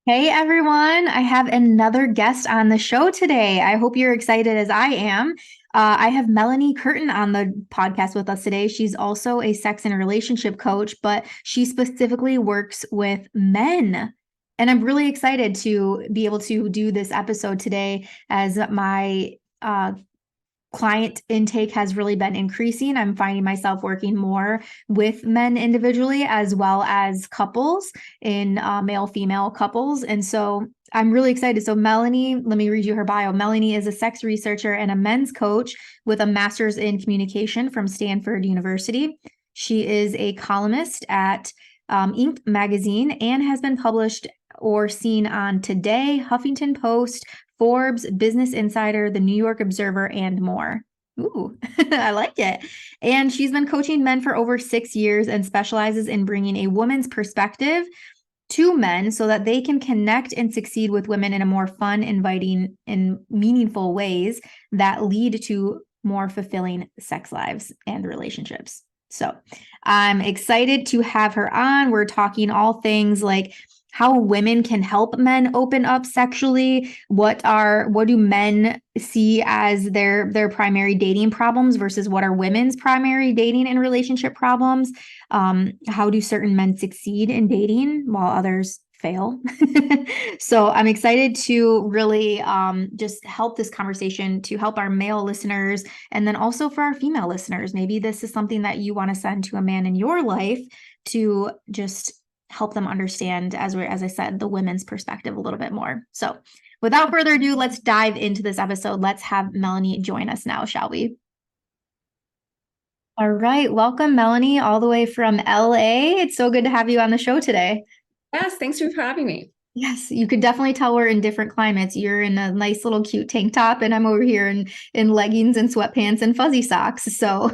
Hey everyone, I have another guest on the show today. I hope you're excited as I am. I have Melanie Curtin on the podcast with us today. She's also a sex and relationship coach, but she specifically works with men. And I'm really excited to be able to do this episode today as my client intake has really been increasing. I'm finding myself working more with men individually as well as couples in male female couples. And so I'm really excited. So, Melanie, let me read you her bio. Melanie is a sex researcher and a men's coach with a master's in communication from Stanford University. She is a columnist at Inc. magazine and has been published or seen on Today, Huffington Post, Forbes, Business Insider, The New York Observer, and more. Ooh, I like it. And she's been coaching men for over 6 years and specializes in bringing a woman's perspective to men so that they can connect and succeed with women in a more fun, inviting, and meaningful ways that lead to more fulfilling sex lives and relationships. So I'm excited to have her on. We're talking all things like how women can help men open up sexually. What do men see as their primary dating problems versus what are women's primary dating and relationship problems? How do certain men succeed in dating while others fail? So I'm excited to really just help this conversation to help our male listeners and then also for our female listeners. Maybe this is something that you want to send to a man in your life to just help them understand, as I said, the women's perspective a little bit more. So without further ado, let's dive into this episode. Let's have Melanie join us now, shall we? All right. Welcome, Melanie, all the way from LA. It's so good to have you on the show today. Yes, thanks for having me. Yes, you could definitely tell we're in different climates. You're in a nice little cute tank top, and I'm over here in leggings and sweatpants and fuzzy socks. So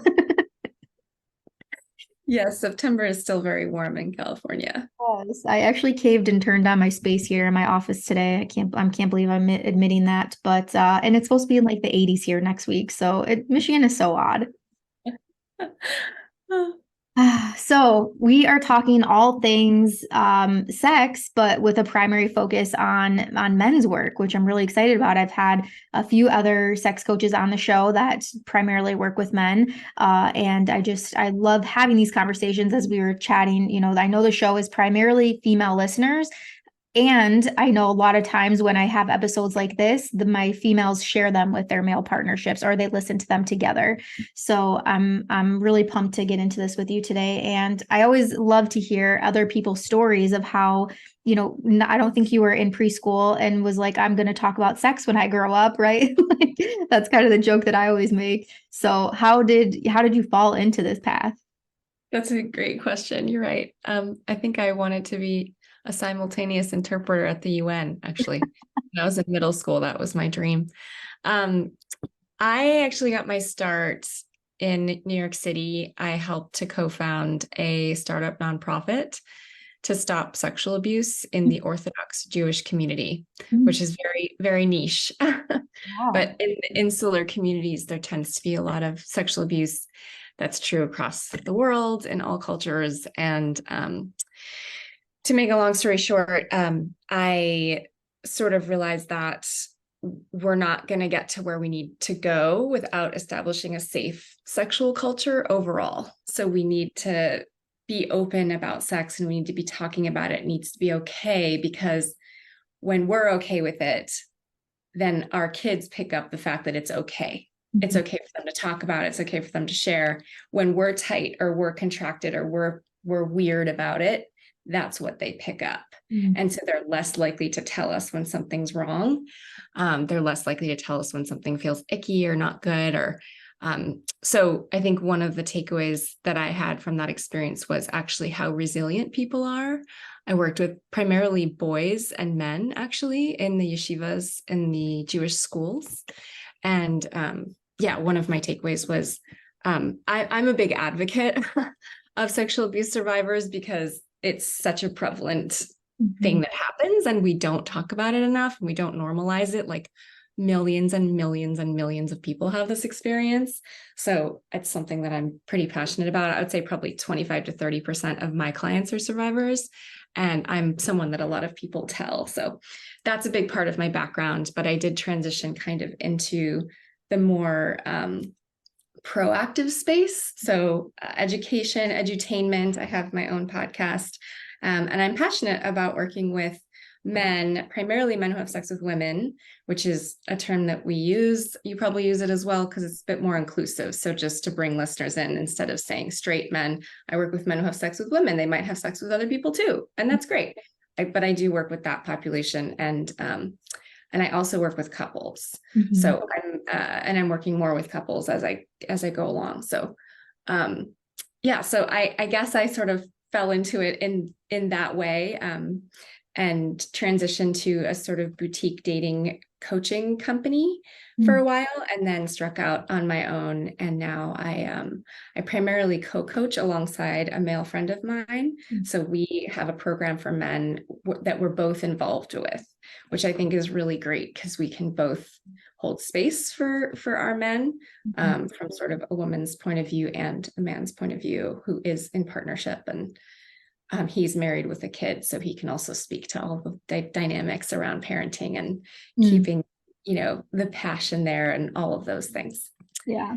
Yes, September is still very warm in California. yes, I actually caved and turned on my space here in my office today. I can't believe I'm admitting that, but and it's supposed to be in like the 80s here next week. So Michigan is so odd. So we are talking all things sex, but with a primary focus on men's work, which I'm really excited about. I've had a few other sex coaches on the show that primarily work with men, and I love having these conversations as we were chatting. I know the show is primarily female listeners, and I know a lot of times when I have episodes like this, my females share them with their male partnerships or they listen to them together. So I'm really pumped to get into this with you today. And I always love to hear other people's stories of how, I don't think you were in preschool and was like, I'm going to talk about sex when I grow up, right? Like, that's kind of the joke that I always make. So how did you fall into this path? That's a great question. You're right. I think I wanted to be a simultaneous interpreter at the UN, actually. When I was in middle school, that was my dream. Um, I actually got my start in New York City. I helped to co-found a startup nonprofit to stop sexual abuse in the Orthodox Jewish community, which is very, very niche. Wow. But in insular communities, there tends to be a lot of sexual abuse. That's true across the world in all cultures. And to make a long story short, I sort of realized that we're not going to get to where we need to go without establishing a safe sexual culture overall. So we need to be open about sex and we need to be talking about it. It needs to be okay because when we're okay with it, then our kids pick up the fact that it's okay. It's Mhm. okay for them to talk about it. It's okay for them to share. When we're tight or we're contracted or we're weird about it, that's what they pick up. Mhm. And so they're less likely to tell us when something's wrong. They're less likely to tell us when something feels icky or not good. So I think one of the takeaways that I had from that experience was actually how resilient people are. I worked with primarily boys and men, actually, in the yeshivas in the Jewish schools. And yeah, one of my takeaways was I'm a big advocate of sexual abuse survivors because it's such a prevalent Mhm. thing that happens and we don't talk about it enough and we don't normalize it. Like millions and millions and millions of people have this experience. So it's something that I'm pretty passionate about. I would say probably 25 to 30% of my clients are survivors. And I'm someone that a lot of people tell. So that's a big part of my background. But I did transition kind of into the more proactive space. So education, edutainment. I have my own podcast. And I'm passionate about working with men, primarily men who have sex with women, which is a term that we use. You probably use it as well because it's a bit more inclusive. So just to bring listeners in, instead of saying straight men, I work with men who have sex with women. They might have sex with other people too. And that's great. But I do work with that population. And I also work with couples. Mm-hmm. So I'm working more with couples as I go along. So so I guess I sort of fell into it in that way, and transitioned to a sort of boutique dating coaching company for a while, and then struck out on my own. And now I primarily co-coach alongside a male friend of mine. So we have a program for men that we're both involved with, which I think is really great because we can both hold space for our men, from sort of a woman's point of view and a man's point of view who is in partnership. And he's married with a kid, so he can also speak to all the dynamics around parenting and keeping, the passion there and all of those things. Yeah.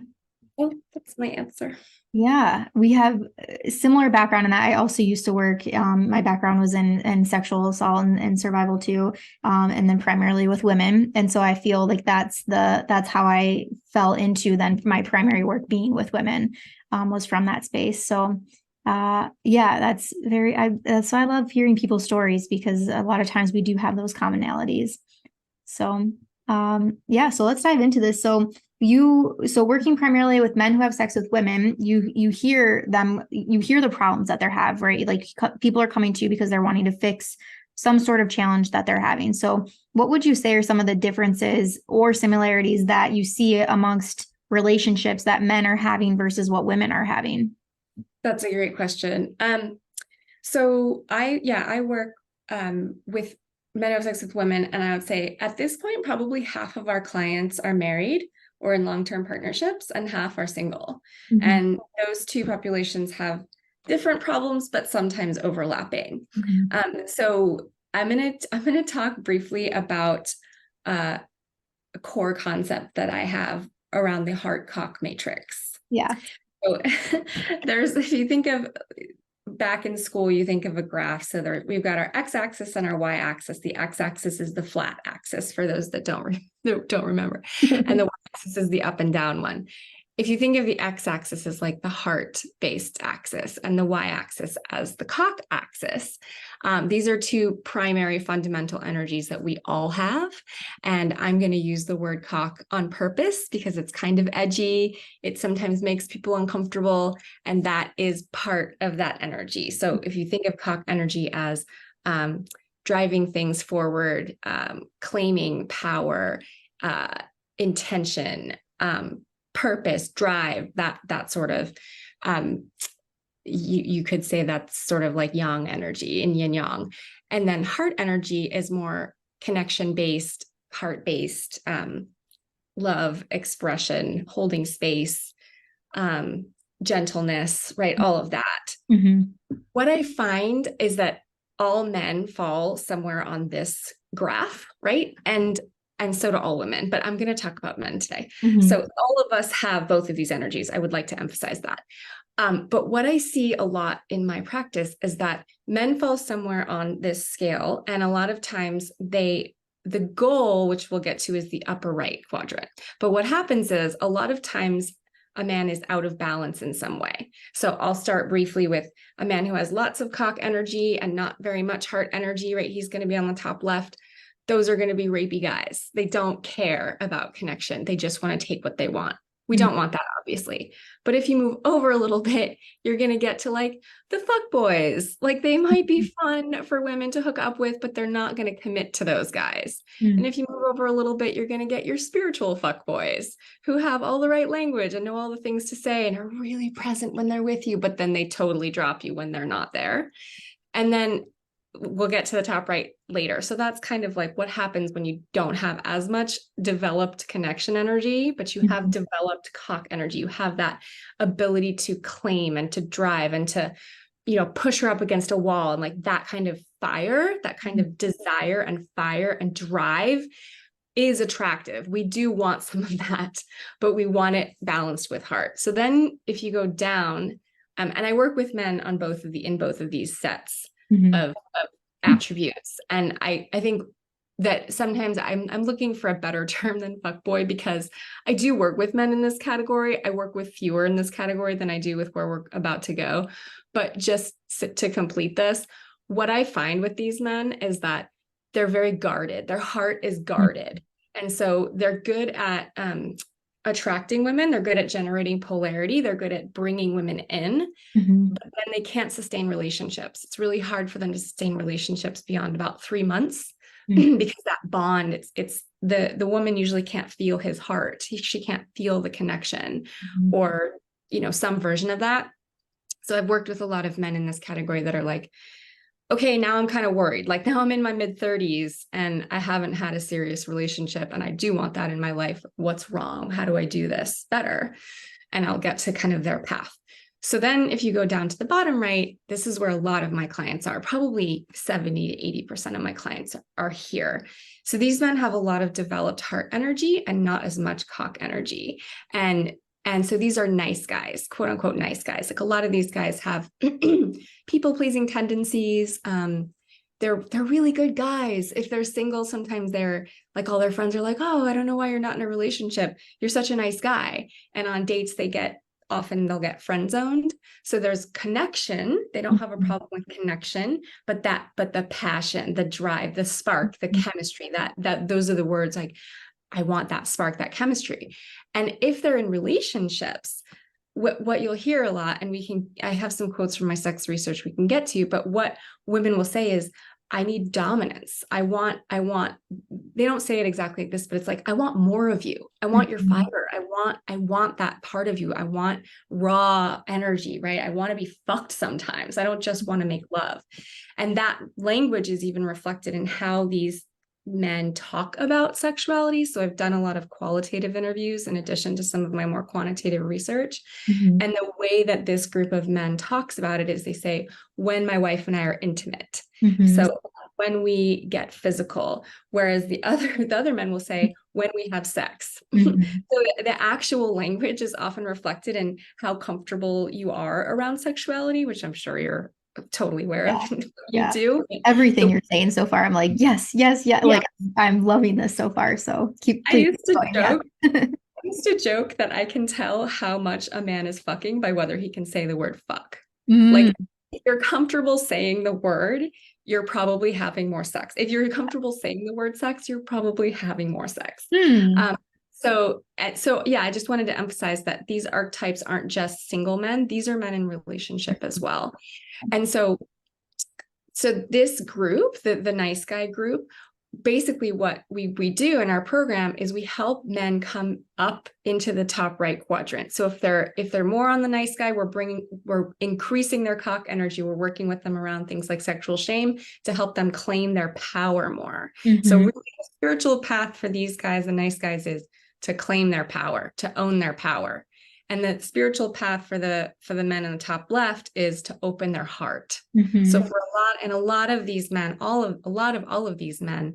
Well, that's my answer. Yeah, we have a similar background in that. I also used to work, my background was in sexual assault and survival too, and then primarily with women. And so I feel like that's how I fell into then my primary work being with women, was from that space. So that's that's why I love hearing people's stories, because a lot of times we do have those commonalities. So so let's dive into this. So working primarily with men who have sex with women, you hear the problems that they have, right? Like people are coming to you because they're wanting to fix some sort of challenge that they're having. So what would you say are some of the differences or similarities that you see amongst relationships that men are having versus what women are having? That's a great question. So I work with men who have sex with women, and I would say at this point, probably half of our clients are married or in long-term partnerships, and half are single. Mm-hmm. And those two populations have different problems, but sometimes overlapping. Mm-hmm. So I'm gonna talk briefly about a core concept that I have around the heart-cock matrix. Yeah. So if you think of back in school, you think of a graph. So we've got our x-axis and our y-axis. The x-axis is the flat axis for those that don't remember, and the y-axis is the up and down one. If you think of the x-axis as like the heart-based axis and the y-axis as the cock axis, these are two primary fundamental energies that we all have. And I'm going to use the word cock on purpose because it's kind of edgy. It sometimes makes people uncomfortable, and that is part of that energy. So if you think of cock energy as driving things forward, claiming power, intention, purpose, drive, that sort of, you could say that's sort of like yang energy and yin yang. And then heart energy is more connection based, heart based, love, expression, holding space, gentleness, right? All of that. Mm-hmm. What I find is that all men fall somewhere on this graph, right? And so do all women, but I'm going to talk about men today. Mm-hmm. So all of us have both of these energies. I would like to emphasize that. But what I see a lot in my practice is that men fall somewhere on this scale. And a lot of times the goal, which we'll get to, is the upper right quadrant. But what happens is a lot of times a man is out of balance in some way. So I'll start briefly with a man who has lots of cock energy and not very much heart energy, right? He's going to be on the top left. Those are going to be rapey guys. They don't care about connection. They just want to take what they want. We don't want that, obviously. But if you move over a little bit, you're going to get to like the fuck boys. Like they might be fun for women to hook up with, but they're not going to commit to those guys. And if you move over a little bit, you're going to get your spiritual fuck boys who have all the right language and know all the things to say and are really present when they're with you, but then they totally drop you when they're not there. And then we'll get to the top right later. So that's kind of like what happens when you don't have as much developed connection energy, but you have developed cock energy. You have that ability to claim and to drive and to push her up against a wall, and like that kind of fire, that kind of desire and fire and drive is attractive. We do want some of that, but we want it balanced with heart. So then if you go down, and I work with men on both of these sets of attributes. And I think that sometimes I'm looking for a better term than fuckboy, because I do work with men in this category. I work with fewer in this category than I do with where we're about to go. But just to complete this, what I find with these men is that they're very guarded. Their heart is guarded. And so they're good at attracting women. They're good at generating polarity. They're good at bringing women in, but then they can't sustain relationships. It's really hard for them to sustain relationships beyond about 3 months because that bond, it's the woman usually can't feel his heart. She can't feel the connection or, some version of that. So I've worked with a lot of men in this category that are like, okay, now I'm kind of worried. Like now I'm in my mid-30s and I haven't had a serious relationship and I do want that in my life. What's wrong? How do I do this better? And I'll get to kind of their path. So then if you go down to the bottom right, this is where a lot of my clients are. Probably 70 to 80% of my clients are here. So these men have a lot of developed heart energy and not as much cock energy. And so these are nice guys, quote unquote, nice guys. Like a lot of these guys have people pleasing tendencies. They're really good guys. If they're single, sometimes they're like, all their friends are like, oh, I don't know why you're not in a relationship. You're such a nice guy. And on dates, often they'll get friend zoned. So there's connection. They don't have a problem with connection, but the passion, the drive, the spark, the chemistry, that those are the words like, I want that spark, that chemistry. And if they're in relationships, what you'll hear a lot, and I have some quotes from my sex research we can get to, but what women will say is, I need dominance. I want, they don't say it exactly like this, but it's like, I want more of you. I want your fiber. I want that part of you. I want raw energy, right? I want to be fucked sometimes. I don't just want to make love. And that language is even reflected in how these men talk about sexuality. So I've done a lot of qualitative interviews in addition to some of my more quantitative research. And the way that this group of men talks about it is they say, when my wife and I are intimate. So when we get physical, whereas the other men will say, when we have sex. So the actual language is often reflected in how comfortable you are around sexuality, which I'm sure you're totally aware of. You do everything you're saying so far. I'm like, yes. Like I'm loving this so far. So I used to joke that I can tell how much a man is fucking by whether he can say the word fuck. Like if you're comfortable saying the word, you're probably having more sex. If you're comfortable saying the word sex, you're probably having more sex. So yeah, I just wanted to emphasize that these archetypes aren't just single men. These are men in relationship as well. And so this group, the nice guy group, basically what we do in our program is we help men come up into the top right quadrant. So if they're more on the nice guy, we're increasing their cock energy. We're working with them around things like sexual shame to help them claim their power more. So really the spiritual path for these guys, the nice guys, is to claim their power, to own their power. And the spiritual path for the men in the top left is to open their heart. So for a lot of these men, all of these men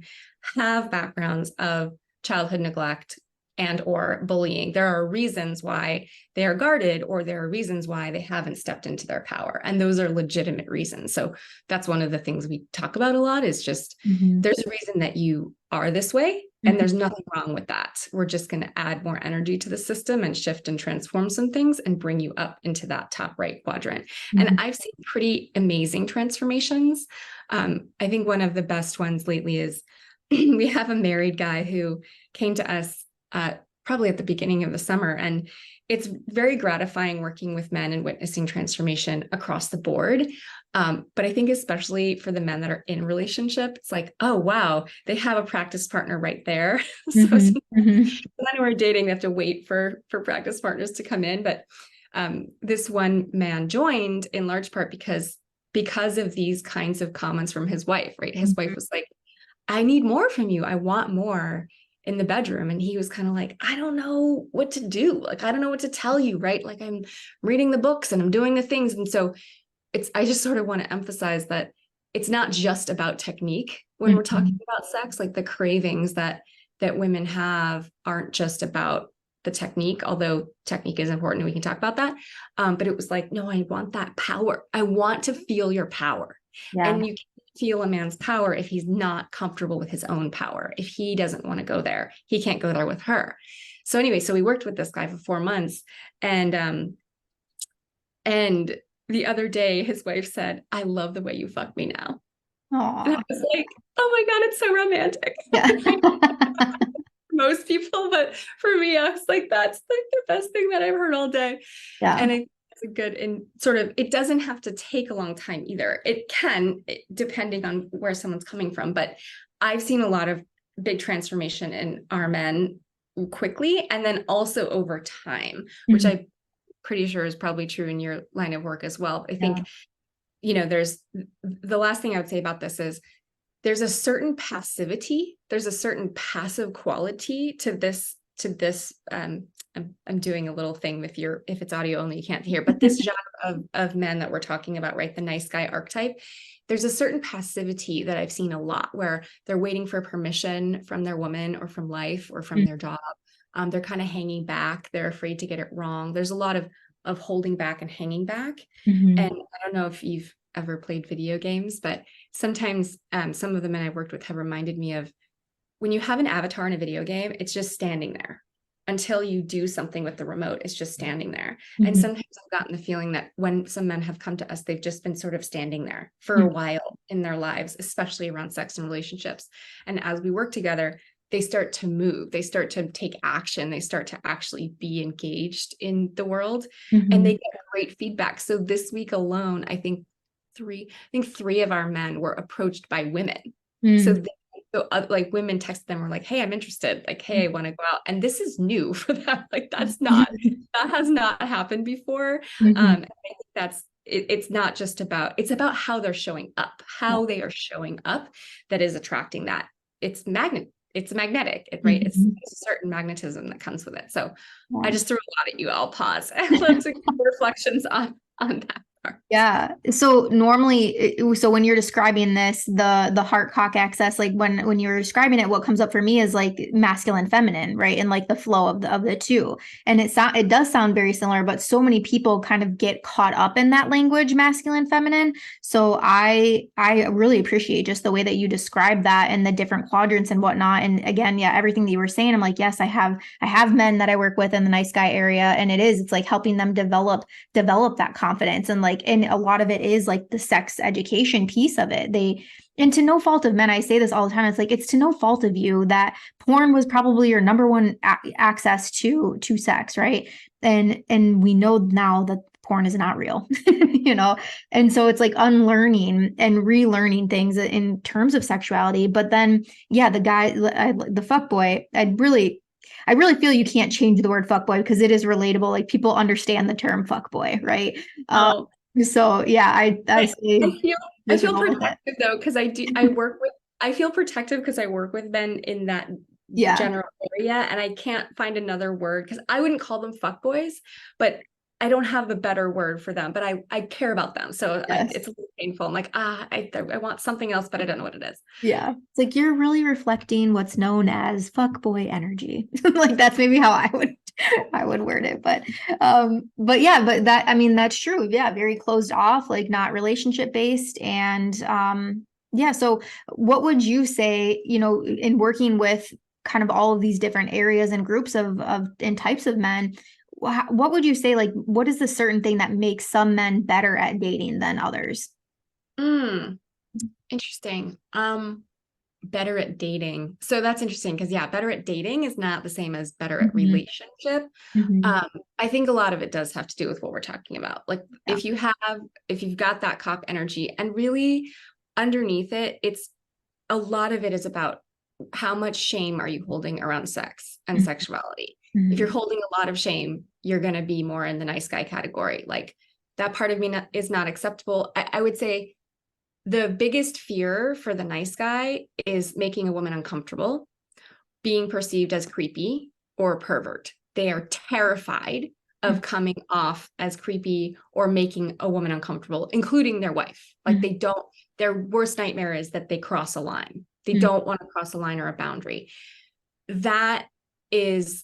have backgrounds of childhood neglect and or bullying. There are reasons why they are guarded, or there are reasons why they haven't stepped into their power. And those are legitimate reasons. So that's one of the things we talk about a lot, is just there's a reason that you are this way. And there's nothing wrong with that. We're just going to add more energy to the system and shift and transform some things and bring you up into that top right quadrant. And I've seen pretty amazing transformations. I think one of the best ones lately is we have a married guy who came to us probably at the beginning of the summer. And it's very gratifying working with men and witnessing transformation across the board. But I think especially for the men that are in relationship, it's like, oh, wow, they have a practice partner right there. So when we're dating, they have to wait for practice partners to come in. But this one man joined in large part because of these kinds of comments from his wife, right? His wife was like, I need more from you. I want more in the bedroom. And he was kind of like, I don't know what to do. Like, I don't know what to tell you, right? Like, I'm reading the books and I'm doing the things. And so I just sort of want to emphasize that it's not just about technique when we're talking Mhm. about sex. Like the cravings that women have aren't just about the technique, although technique is important and we can talk about that. But it was like, no, I want that power. I want to feel your power. Yeah. And you can't feel a man's power if he's not comfortable with his own power. If he doesn't want to go there, he can't go there with her. So anyway, so we worked with this guy for 4 months, and the other day his wife said, "I love the way you fuck me now." And I Aw. was like, oh my God, it's so romantic. Yeah. Most people, but for me, I was like, that's like the best thing that I've heard all day. Yeah. And I think it's a good, and sort of, it doesn't have to take a long time either. It can, depending on where someone's coming from. But I've seen a lot of big transformation in our men quickly, and then also over time, which Mhm. I'm pretty sure is probably true in your line of work as well. I Yeah. think, there's the last thing I would say about this is there's a certain passivity, there's a certain passive quality to this. I'm doing a little thing with if it's audio only, you can't hear, but this genre of men that we're talking about, right? The nice guy archetype. There's a certain passivity that I've seen a lot where they're waiting for permission from their woman or from life or from their job. They're kind of hanging back. They're afraid to get it wrong. There's a lot of holding back and hanging back. Mhm. And I don't know if you've ever played video games, but sometimes some of the men I've worked with have reminded me of when you have an avatar in a video game, it's just standing there until you do something with the remote. It's just standing there. And Mhm. sometimes I've gotten the feeling that when some men have come to us, they've just been sort of standing there for a Mhm. while in their lives, especially around sex and relationships. And as we work together, they start to move, they start to take action, they start to actually be engaged in the world, and they Mhm. get great feedback. So this week alone, I think three of our men were approached by women. So Mhm. they, like women text them, were like, "Hey, I'm interested. Like, hey, I want to go out." And this is new for them. Like, that has not happened before. Mhm. I think it's not just about, it's about how they're showing up, Yeah. how they are showing up that is attracting that. It's magnetic, right? It's Mhm. a certain magnetism that comes with it. So I Yeah. just threw a lot at you. I'll pause. I'd love to get reflections on that part. Yeah. So normally, so when you're describing this, the heart cock access, like when you're describing it, what comes up for me is like masculine, feminine, right? And like the flow of the two. And it does sound very similar, but so many people kind of get caught up in that language, masculine, feminine. So I really appreciate just the way that you describe that and the different quadrants and whatnot. And again, yeah, everything that you were saying, I'm like, yes, I have men that I work with in the nice guy area, and it's like helping them develop that confidence. And a lot of it is like the sex education piece of it. And to no fault of men, I say this all the time, it's like it's to no fault of you that porn was probably your number one access to sex, right? And we know now that porn is not real, and so it's like unlearning and relearning things in terms of sexuality. But then yeah, the fuck boy, I really feel you can't change the word fuckboy because it is relatable. Like people understand the term fuckboy, right? Uh, Oh, so yeah, I I, I say feel I just feel roll with it. protective though, because I feel protective because I work with men in that Yeah. general area, and I can't find another word because I wouldn't call them fuckboys, but I don't have a better word for them. But I care about them, so Yes. it's a little painful. I'm like, I want something else, but I don't know what it is. Yeah. It's like you're really reflecting what's known as fuckboy energy. Like that's maybe how I would word it. But yeah, but that I mean that's true. Yeah, very closed off, like not relationship based. And yeah, so what would you say, in working with kind of all of these different areas and groups of and types of men, what would you say, like what is the certain thing that makes some men better at dating than others? Mm, interesting. Better at dating. So that's interesting because yeah, better at dating is not the same as better at Mhm. relationship. Mhm. I think a lot of it does have to do with what we're talking about. Like Yeah. if you've got that cock energy, and really underneath it, it's a lot of it is about how much shame are you holding around sex and Mhm. sexuality. If you're Mhm. holding a lot of shame, you're going to be more in the nice guy category. Like that part of me is not acceptable. I would say the biggest fear for the nice guy is making a woman uncomfortable, being perceived as creepy or a pervert. They are terrified of coming off as creepy or making a woman uncomfortable, including their wife. Like their worst nightmare is that they cross a line. They don't want to cross a line or a boundary. That is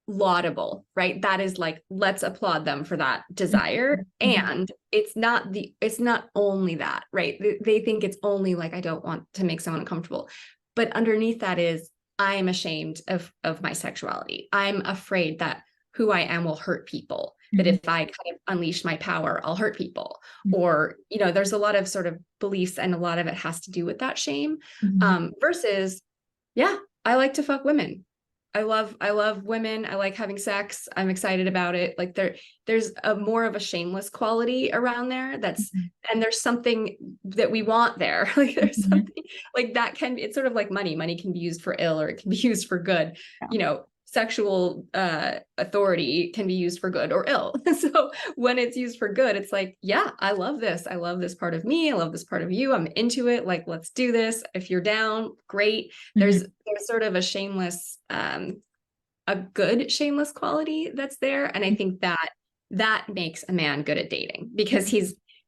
laudable, right? That is like, let's applaud them for that desire. And it's not only that, right? They think it's only like, I don't want to make someone uncomfortable. But underneath that is, I am ashamed of my sexuality. I'm afraid that who I am will hurt people. That if I kind of unleash my power, I'll hurt people. Or, there's a lot of sort of beliefs, and a lot of it has to do with that shame. Versus, yeah, I like to fuck women. I love women. I like having sex. I'm excited about it. Like there's a more of a shameless quality around there. And there's something that we want there. Like there's something like that it's sort of like money. Money can be used for ill, or it can be used for good. Yeah. Sexual authority can be used for good or ill. So when it's used for good, it's like, yeah, I love this. I love this part of me. I love this part of you. I'm into it. Like, let's do this. If you're down, great. There's sort of a shameless, a good shameless quality that's there. And I think that makes a man good at dating, because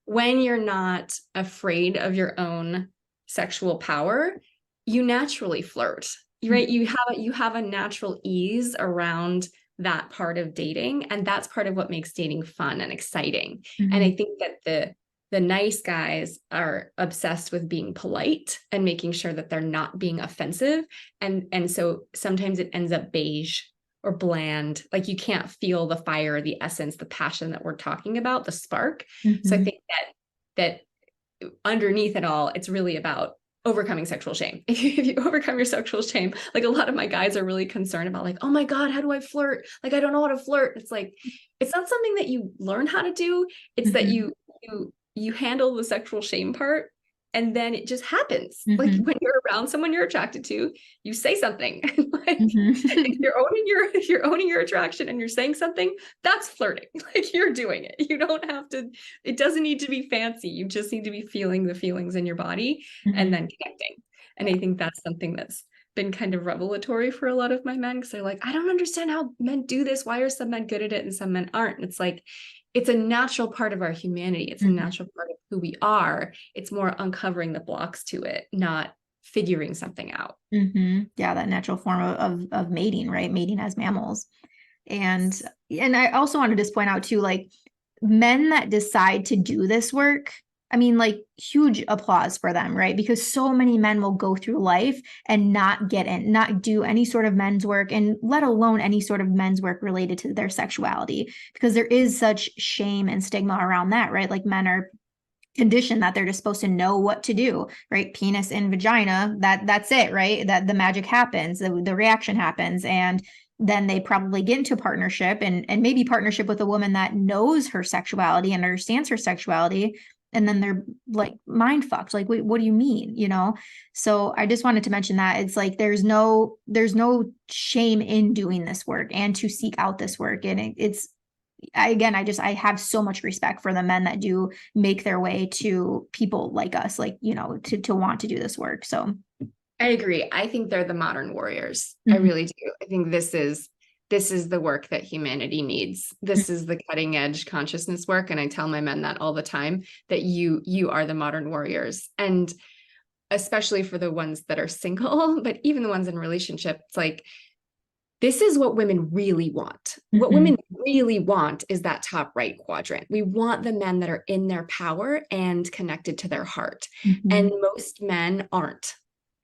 when you're not afraid of your own sexual power, you naturally flirt. Right. You have a natural ease around that part of dating. And that's part of what makes dating fun and exciting. And I think that the nice guys are obsessed with being polite and making sure that they're not being offensive. And so sometimes it ends up beige or bland. Like you can't feel the fire, the essence, the passion that we're talking about, the spark. So I think that underneath it all, it's really about overcoming sexual shame. If you overcome your sexual shame, like a lot of my guys are really concerned about, like, oh my God, how do I flirt? Like, I don't know how to flirt. It's like, it's not something that you learn how to do. It's that you handle the sexual shame part, and then it just happens. Like when you're around someone you're attracted to, you say something. Like if you're owning your attraction and you're saying something, that's flirting. Like you're doing it. You don't have to, it doesn't need to be fancy. You just need to be feeling the feelings in your body and then connecting. And I think that's something that's been kind of revelatory for a lot of my men, because they're like, I don't understand how men do this. Why are some men good at it and some men aren't? And it's like, it's a natural part of our humanity. It's a natural part of who we are. It's more uncovering the blocks to it, not figuring something out. Yeah, that natural form of mating, right? Mating as mammals. And I also want to just point out too, like men that decide to do this work, I mean, like huge applause for them, right? Because so many men will go through life and not do any sort of men's work, and let alone any sort of men's work related to their sexuality, because there is such shame and stigma around that, right? Like men are conditioned that they're just supposed to know what to do, right? Penis in vagina, that's it, right? That the magic happens, the reaction happens, and then they probably get into partnership and maybe partnership with a woman that knows her sexuality and understands her sexuality. And then they're like mind fucked. Like, wait, what do you mean? So I just wanted to mention that it's like, there's no shame in doing this work and to seek out this work. And I have so much respect for the men that do make their way to people like us, like, to want to do this work. So I agree. I think they're the modern warriors. I really do. I think this is the work that humanity needs. This is the cutting edge consciousness work. And I tell my men that all the time, that you are the modern warriors. And especially for the ones that are single, but even the ones in relationship, it's like, this is what women really want. What women really want is that top right quadrant. We want the men that are in their power and connected to their heart. And most men aren't.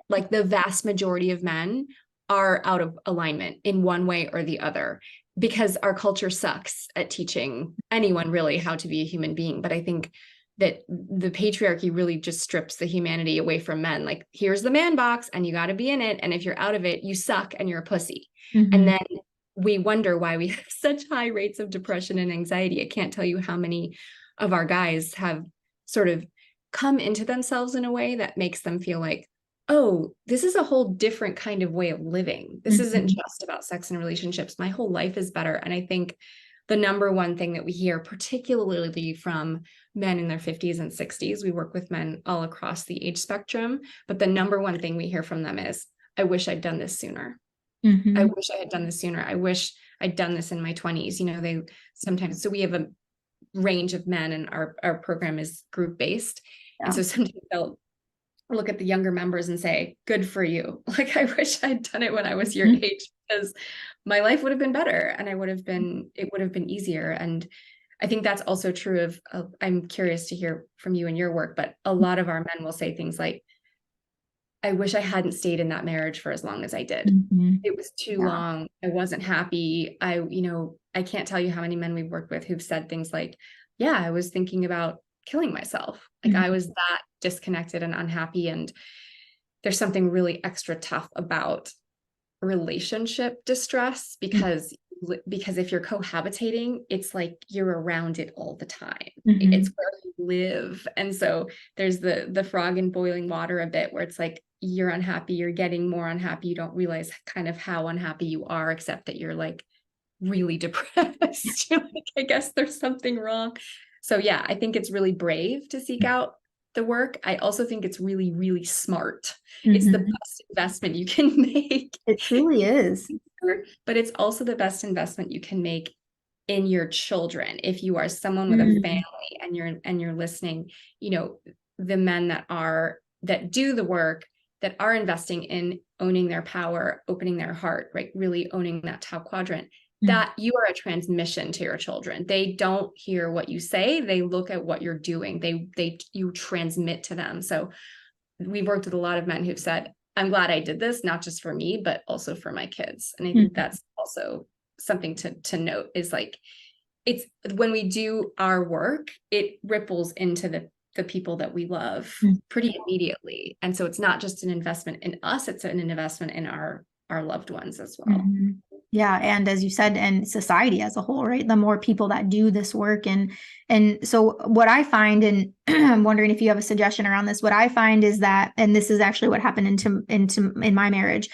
Like the vast majority of men are out of alignment in one way or the other, because our culture sucks at teaching anyone really how to be a human being. But I think that the patriarchy really just strips the humanity away from men. Like, here's the man box and you got to be in it. And if you're out of it, you suck and you're a pussy. And then we wonder why we have such high rates of depression and anxiety. I can't tell you how many of our guys have sort of come into themselves in a way that makes them feel like, oh, this is a whole different kind of way of living. This isn't just about sex and relationships. My whole life is better. And I think the number one thing that we hear, particularly from men in their 50s and 60s, we work with men all across the age spectrum, but the number one thing we hear from them is, I wish I'd done this sooner. I wish I had done this sooner. I wish I'd done this in my 20s. They sometimes, so we have a range of men, and our program is group based. Yeah. And so sometimes they'll look at the younger members and say, good for you. Like, I wish I'd done it when I was your age, because my life would have been better, and it would have been easier. And I think that's also true of, I'm curious to hear from you and your work, but a lot of our men will say things like, I wish I hadn't stayed in that marriage for as long as I did. It was too long. I wasn't happy. I can't tell you how many men we've worked with who've said things like, yeah, I was thinking about killing myself. Like, I was that disconnected and unhappy. And there's something really extra tough about relationship distress, because if you're cohabitating, it's like you're around it all the time. It's where you live. And so there's the frog in boiling water a bit, where it's like, you're unhappy, you're getting more unhappy, you don't realize kind of how unhappy you are, except that you're like really depressed. You're like, I guess there's something wrong. So yeah, I think it's really brave to seek out the work. I also think it's really, really smart. It's the best investment you can make. It truly is. But it's also the best investment you can make in your children. If you are someone with a family and you're listening, the men that do the work, that are investing in owning their power, opening their heart, right? Really owning that top quadrant, that you are a transmission to your children. They don't hear what you say. They look at what you're doing. You transmit to them. So we've worked with a lot of men who've said, I'm glad I did this, not just for me, but also for my kids. And I think that's also something to note, is like, it's when we do our work, it ripples into the people that we love pretty immediately. And so it's not just an investment in us, it's an investment in our loved ones as well. Yeah. And as you said, and society as a whole, right? The more people that do this work. And so what I find, and I'm wondering if you have a suggestion around this, what I find is that, and this is actually what happened in my marriage.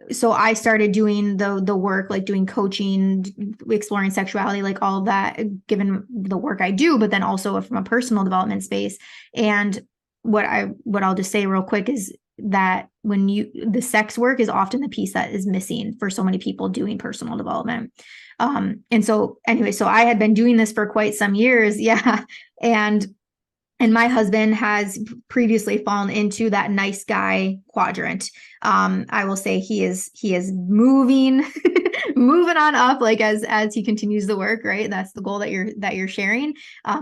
So I started doing the work, like doing coaching, exploring sexuality, like all of that, given the work I do, but then also from a personal development space. And what I'll just say real quick is that the sex work is often the piece that is missing for so many people doing personal development. And so anyway, so I had been doing this for quite some years. Yeah. And my husband has previously fallen into that nice guy quadrant. I will say he is moving, moving on up, like as he continues the work, right? That's the goal that you're sharing,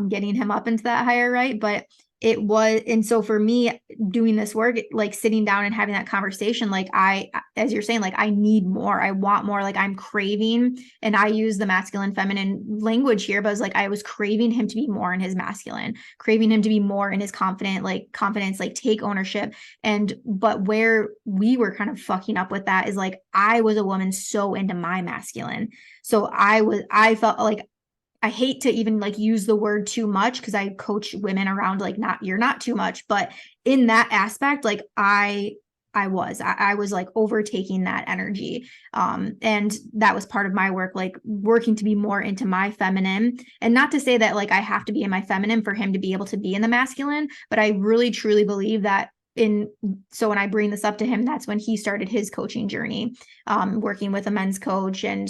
getting him up into that higher right. But it was, and so for me doing this work, like sitting down and having that conversation, like as you're saying, like I need more, I want more, like I'm craving, and I use the masculine feminine language here, but I was like, I was craving him to be more in his masculine, craving him to be more in his confidence, like take ownership. But where we were kind of fucking up with that is like, I was a woman so into my masculine. So I felt like, I hate to even like use the word too much, because I coach women around like, you're not too much, but in that aspect, like I was like overtaking that energy. And that was part of my work, like working to be more into my feminine, and not to say that like I have to be in my feminine for him to be able to be in the masculine, but I really truly believe that. So when I bring this up to him, that's when he started his coaching journey, working with a men's coach and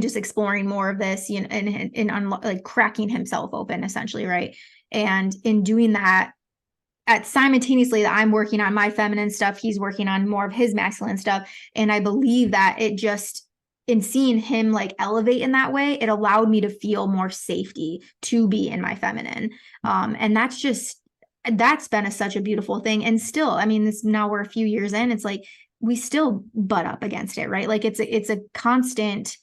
just exploring more of this, and like cracking himself open essentially. Right. And in doing that, simultaneously that I'm working on my feminine stuff, he's working on more of his masculine stuff. And I believe that it just, in seeing him like elevate in that way, it allowed me to feel more safety to be in my feminine. And that's been such a beautiful thing. And still, I mean, now we're a few years in, it's like, we still butt up against it, right? Like it's a constant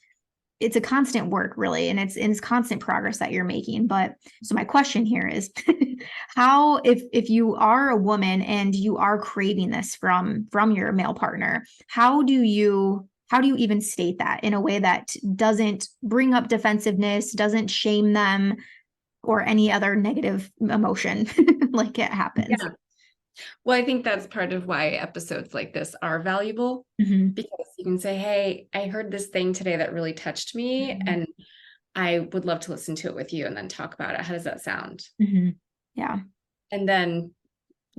work, really, and it's constant progress that you're making. But so my question here is how, if you are a woman and you are craving this from your male partner, how do you even state that in a way that doesn't bring up defensiveness, doesn't shame them, or any other negative emotion like it happens? Yeah. Well, I think that's part of why episodes like this are valuable, because you can say, hey, I heard this thing today that really touched me, and I would love to listen to it with you and then talk about it. How does that sound? Yeah. And then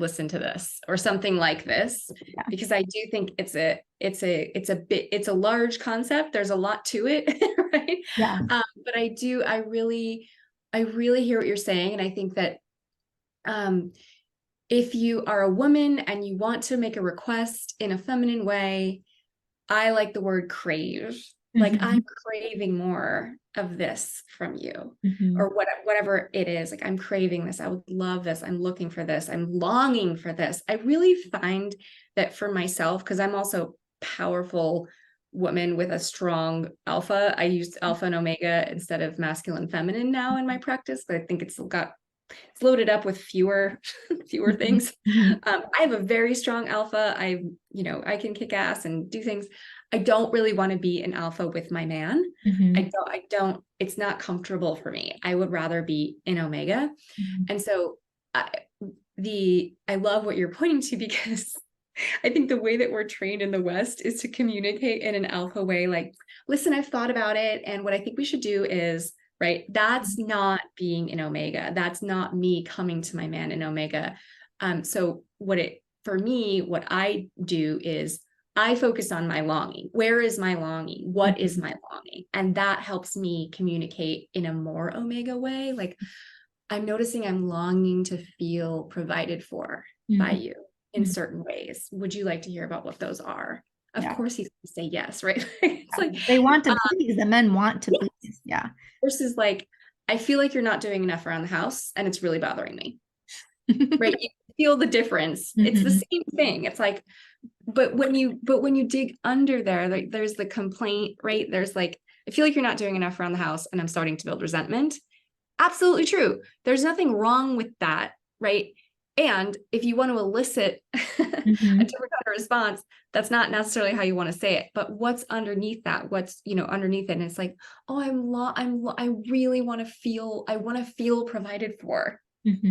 listen to this or something like this, Yeah. because I do think it's a large concept. There's a lot to it, right? Yeah. But I really hear what you're saying. And I think that if you are a woman and you want to make a request in a feminine way, I like the word crave. Like, Mm-hmm. I'm craving more of this from you, Mm-hmm. or whatever it is. Like, I'm craving this. I would love this. I'm looking for this. I'm longing for this. I really find that for myself, because I'm also a powerful woman with a strong alpha. I use alpha and omega instead of masculine feminine now in my practice, but I think it's loaded up with fewer things. Mm-hmm. I have a very strong alpha. I can kick ass and do things. I don't really want to be an alpha with my man. Mm-hmm. I don't, it's not comfortable for me. I would rather be in omega. And so I love what you're pointing to, because I think the way that we're trained in the West is to communicate in an alpha way. Like, listen, I've thought about it. And what I think we should do is, right. That's not being in omega. That's not me coming to my man in omega. So for me, what I do is I focus on my longing. Where is my longing? What is my longing? And that helps me communicate in a more omega way. Like, I'm noticing I'm longing to feel provided for by you in certain ways. Would you like to hear about what those are? Of course, he's going to say yes, right? It's like, They want to please. The men want to please. Yeah. versus like, I feel like you're not doing enough around the house and it's really bothering me. Right? You feel the difference. It's the same thing. It's like, but when you dig under there, like, there's the complaint, right? There's like, I feel like you're not doing enough around the house and I'm starting to build resentment. Absolutely true. There's nothing wrong with that, right? And if you want to elicit a different kind of response, that's not necessarily how you want to say it. But what's underneath that? What's, underneath it? And it's like, oh, I really want to feel, I want to feel provided for.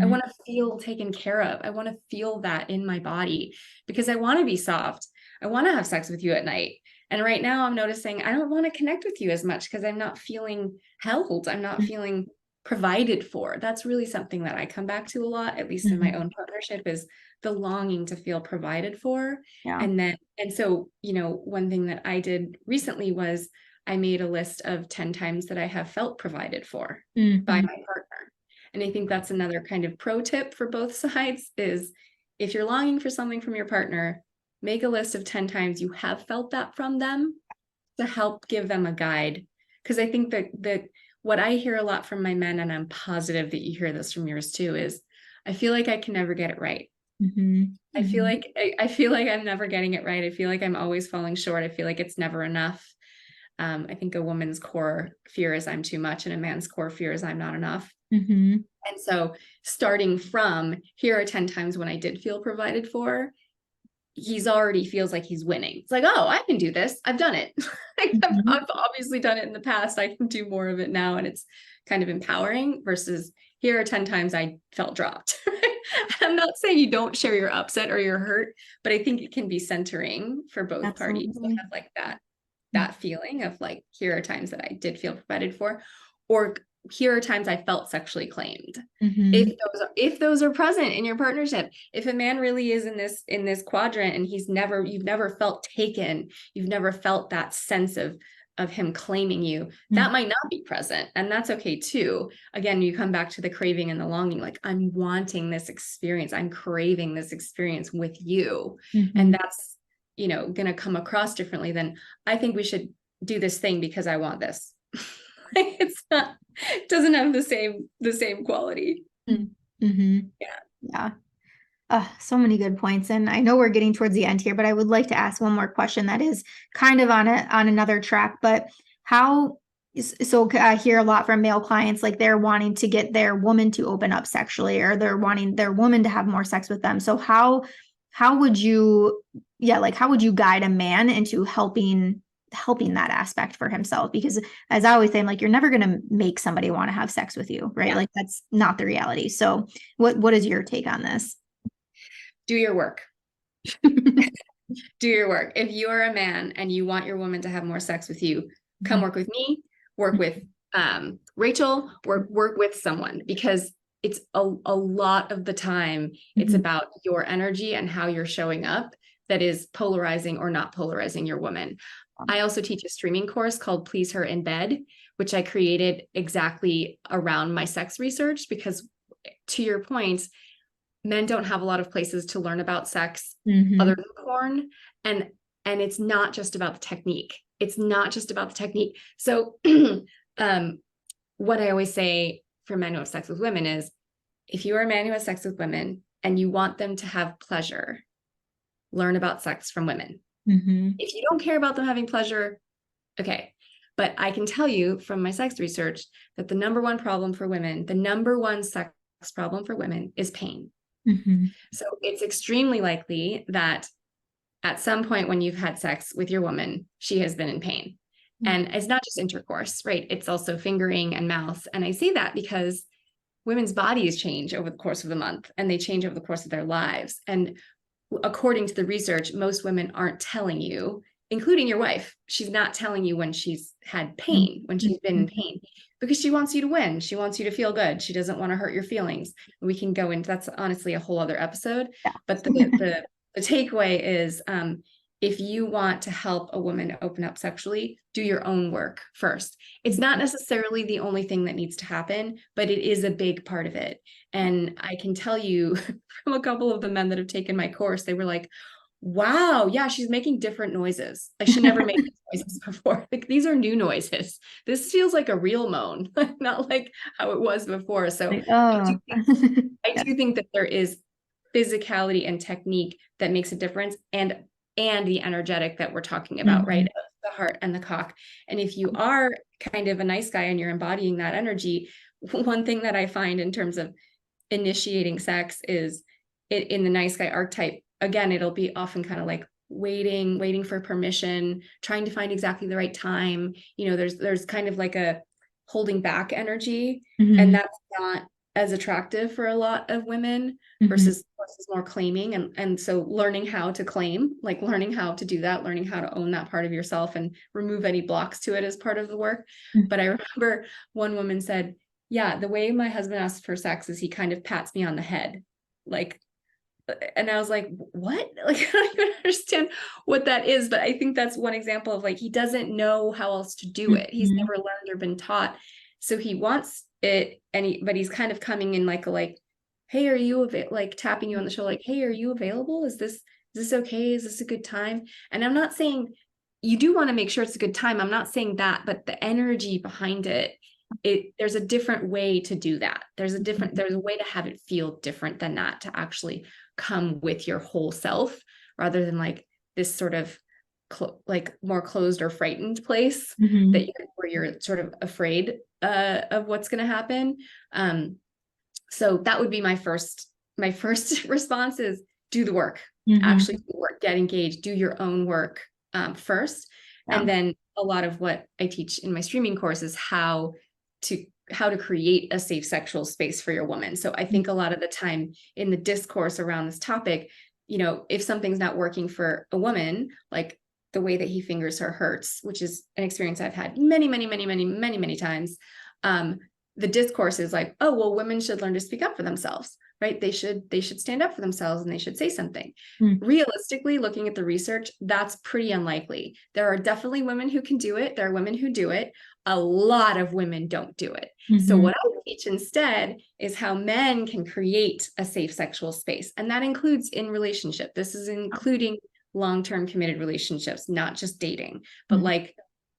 I want to feel taken care of. I want to feel that in my body, because I want to be soft. I want to have sex with you at night. And right now I'm noticing I don't want to connect with you as much because I'm not feeling held. I'm not feeling provided for. That's really something that I come back to a lot, at least in my own partnership, is the longing to feel provided for. Yeah. And so, one thing that I did recently was I made a list of 10 times that I have felt provided for by my partner. And I think that's another kind of pro tip for both sides is, if you're longing for something from your partner, make a list of 10 times you have felt that from them to help give them a guide. Because I think that what I hear a lot from my men, and I'm positive that you hear this from yours too, is I feel like I can never get it right. I feel like I'm never getting it right. I feel like I'm always falling short. I feel like it's never enough. I think a woman's core fear is I'm too much, and a man's core fear is I'm not enough. And so starting from, here are 10 times when I did feel provided for, he's already feels like he's winning. It's like, oh, I can do this. I've done it. I've obviously done it in the past. I can do more of it now. And it's kind of empowering, versus here are 10 times I felt dropped. I'm not saying you don't share your upset or your hurt, but I think it can be centering for both parties to have like that feeling of like, here are times that I did feel provided for, or here are times I felt sexually claimed. If those are present in your partnership, if a man really is in this quadrant and you've never felt taken, you've never felt that sense of him claiming you, that might not be present. And that's okay too. Again, you come back to the craving and the longing, like, I'm wanting this experience. I'm craving this experience with you. And that's, going to come across differently than, I think we should do this thing because I want this. It's not, it doesn't have the same quality. Yeah. So many good points. And I know we're getting towards the end here, but I would like to ask one more question that is kind of on another track. But I hear a lot from male clients, like they're wanting to get their woman to open up sexually, or they're wanting their woman to have more sex with them. So how would you guide a man into helping that aspect for himself? Because as I always say, I'm like, you're never going to make somebody want to have sex with you, right? Yeah. Like, that's not the reality. So what is your take on this? Do your work. Do your work. If you are a man and you want your woman to have more sex with you, come work with me, work with Rachel, work with someone, because it's a lot of the time, it's about your energy and how you're showing up that is polarizing or not polarizing your woman. I also teach a streaming course called Please Her in Bed, which I created exactly around my sex research, because to your point, men don't have a lot of places to learn about sex other than porn. And it's not just about the technique. It's not just about the technique. So what I always say for men who have sex with women is, if you are a man who has sex with women and you want them to have pleasure, learn about sex from women. If you don't care about them having pleasure, okay. But I can tell you from my sex research that the number one problem for women, the number one sex problem for women is pain. So it's extremely likely that at some point when you've had sex with your woman, she has been in pain. And it's not just intercourse, right? It's also fingering and mouth. And I say that because women's bodies change over the course of the month, and they change over the course of their lives. And according to the research, most women aren't telling you, including your wife, she's not telling you when she's had pain, when she's been in pain, because she wants you to win. She wants you to feel good. She doesn't want to hurt your feelings. We can go into, that's honestly a whole other episode. But the takeaway is, if you want to help a woman open up sexually, do your own work first. It's not necessarily the only thing that needs to happen, but it is a big part of it. And I can tell you from a couple of the men that have taken my course, they were like, wow, yeah, she's making different noises. Like, she never made these noises before. Like, these are new noises. This feels like a real moan, not like how it was before. So I do think that there is physicality and technique that makes a difference, and the energetic that we're talking about, right? The heart and the cock. And if you are kind of a nice guy and you're embodying that energy, one thing that I find in terms of initiating sex is in the nice guy archetype, again, it'll be often kind of like waiting for permission, trying to find exactly the right time. You know, there's kind of like a holding back energy, and that's not as attractive for a lot of women versus more claiming. And so learning how to claim, like learning how to do that, learning how to own that part of yourself and remove any blocks to it as part of the work. But I remember one woman said, yeah, the way my husband asks for sex is he kind of pats me on the head. Like, and I was like, what? Like, I don't even understand what that is. But I think that's one example of, like, he doesn't know how else to do it. He's never learned or been taught. So he wants it, but he's kind of coming in like hey, are you like tapping you on the shoulder, like, hey, are you available? Is this okay? Is this a good time? And I'm not saying you do want to make sure it's a good time. I'm not saying that, but the energy behind it, there's a different way to do that. There's a way to have it feel different than that, to actually come with your whole self, rather than like this sort of like more closed or frightened place where you're sort of afraid of what's going to happen. So that would be my first response is do the work, actually do the work, get engaged, do your own work first. And then a lot of what I teach in my streaming course is how to create a safe sexual space for your woman. So I think a lot of the time in the discourse around this topic, you know, if something's not working for a woman, like the way that he fingers her hurts, which is an experience I've had many times. The discourse is like, oh, well, women should learn to speak up for themselves, right? They should stand up for themselves and they should say something. Realistically, looking at the research, that's pretty unlikely. There are definitely women who can do it. There are women who do it. A lot of women don't do it. So what I teach instead is how men can create a safe sexual space. And that includes in relationship. This is including long-term committed relationships, not just dating, but like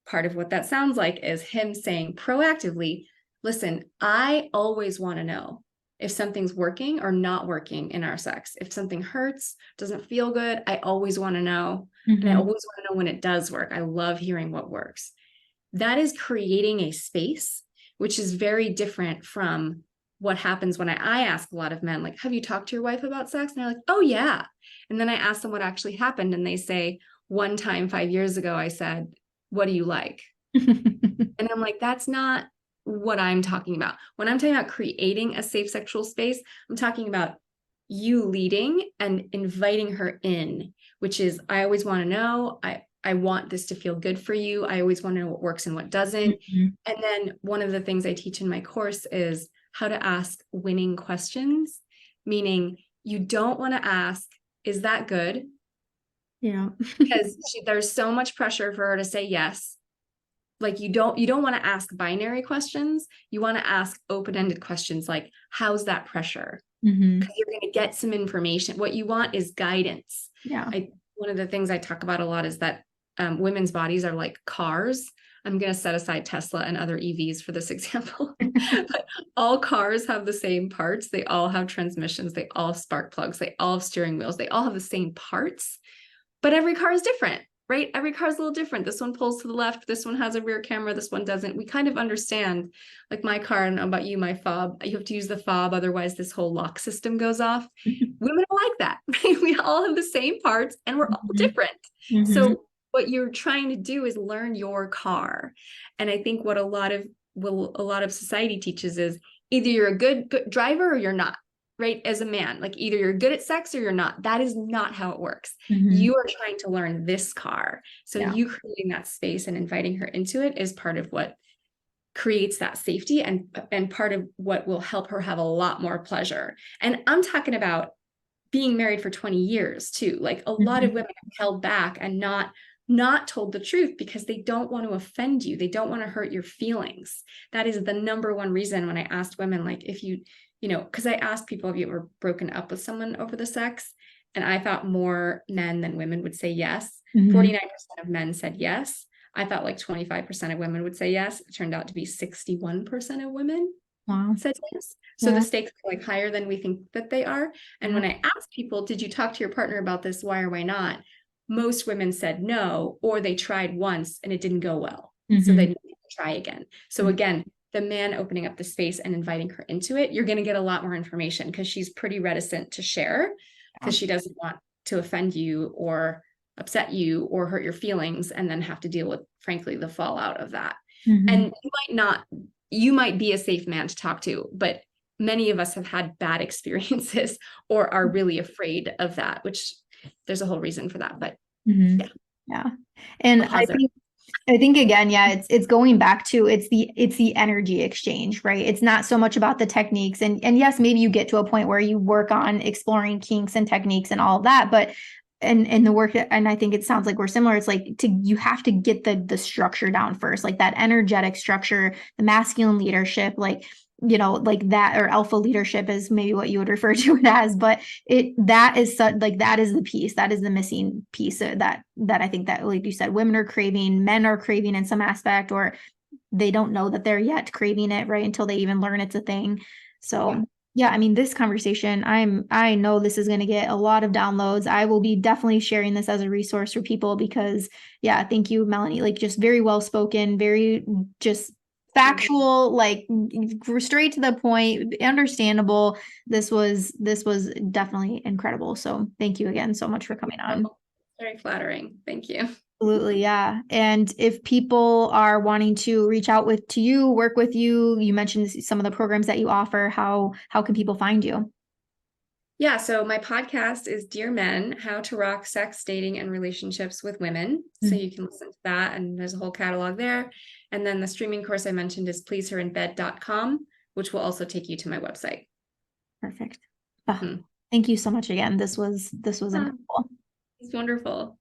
part of what that sounds like is him saying proactively, listen, I always want to know if something's working or not working in our sex. If something hurts, doesn't feel good, I always want to know. And I always want to know when it does work. I love hearing what works. That is creating a space, which is very different from what happens when I ask a lot of men, like, have you talked to your wife about sex? And they're like, oh yeah. And then I ask them what actually happened. And they say, one time 5 years ago, I said, what do you like? And I'm like, that's not what I'm talking about. When I'm talking about creating a safe sexual space, I'm talking about you leading and inviting her in, which is, I always want to know, I want this to feel good for you. I always want to know what works and what doesn't. And then one of the things I teach in my course is how to ask winning questions, meaning you don't want to ask, is that good? Yeah. Because there's so much pressure for her to say yes. Like you don't want to ask binary questions. You want to ask open-ended questions like, how's that pressure? Because you're going to get some information. What you want is guidance. Yeah. One of the things I talk about a lot is that women's bodies are like cars. I'm going to set aside Tesla and other EVs for this example. But all cars have the same parts. They all have transmissions. They all have spark plugs. They all have steering wheels. They all have the same parts. But every car is different, right? Every car is a little different. This one pulls to the left. This one has a rear camera. This one doesn't. We kind of understand, like my car, and about you, my fob, you have to use the fob. Otherwise, this whole lock system goes off. Women are like that, right? We all have the same parts and we're all different. So what you're trying to do is learn your car. And I think what a lot of society teaches is either you're a good driver or you're not. Right? As a man, like either you're good at sex or you're not. That is not how it works. You are trying to learn this car. So you creating that space and inviting her into it is part of what creates that safety and part of what will help her have a lot more pleasure. And I'm talking about being married for 20 years too. Like a lot of women have held back and not told the truth because they don't want to offend you. They don't want to hurt your feelings. That is the number one reason when I asked women, like if you know, because I asked people, have you ever broken up with someone over the sex? And I thought more men than women would say yes. 49% of men said yes. I thought like 25% of women would say yes. It turned out to be 61% of women said yes. So the stakes are like higher than we think that they are. And when I asked people, did you talk to your partner about this? Why or why not? Most women said no, or they tried once and it didn't go well. So they need to try again. So again, the man opening up the space and inviting her into it, you're going to get a lot more information because she's pretty reticent to share because she doesn't want to offend you or upset you or hurt your feelings and then have to deal with, frankly, the fallout of that. And you might be a safe man to talk to, but many of us have had bad experiences or are really afraid of that, which there's a whole reason for that. But yeah. And I think again, it's going back to it's the energy exchange, right? It's not so much about the techniques, and yes, maybe you get to a point where you work on exploring kinks and techniques and all of that, but and the work, and I think it sounds like we're similar. It's like you have to get the structure down first, like that energetic structure, the masculine leadership, like like that, or alpha leadership is maybe what you would refer to it as, but that is the piece, that is the missing piece that I think that, like you said, women are craving, men are craving in some aspect, or they don't know that they're yet craving it, right, until they even learn it's a thing. So yeah, I mean, this conversation, I know this is going to get a lot of downloads. I will be definitely sharing this as a resource for people because thank you, Melanie, like just very well spoken, very just factual, like straight to the point, understandable. This was definitely incredible. So thank you again so much for coming on. Very flattering. Thank you. Absolutely. Yeah. And if people are wanting to reach out to you, work with you, you mentioned some of the programs that you offer, how can people find you? Yeah, so my podcast is Dear Men, How to Rock Sex, Dating, and Relationships with Women. So you can listen to that, and there's a whole catalog there. And then the streaming course I mentioned is pleaseherinbed.com, which will also take you to my website. Perfect. Thank you so much again. This was incredible. It's wonderful.